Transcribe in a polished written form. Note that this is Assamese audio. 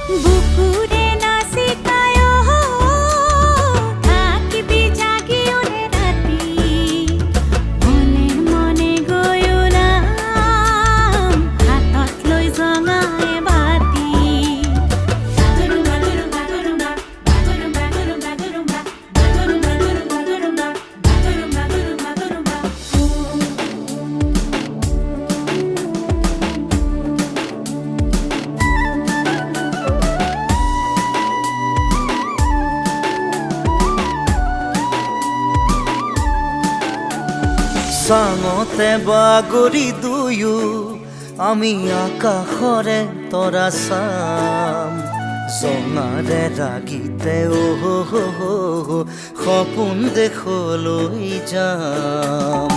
বুকুৰে নাচিকায় থাকিবি জাগি ওৰে ৰাতি মনে মনে গৈ ওলাম হাতত লৈ জঙাই বাতি বাগৰুম্বা গুৰুম্বা গুৰুম্বা বাগৰুম্বা গুৰুম্বা গুৰুম্বা বাগৰুম্বা গুৰুম্বা গুৰুম্বা বাগৰুম্বা গুৰুম্বা গুৰুম্বা চাঙতে বাগৰি দুয়ো আমি আকাশৰে তৰা চাম জঙাৰে ৰাগিতে সপোন দেশলৈ যাম।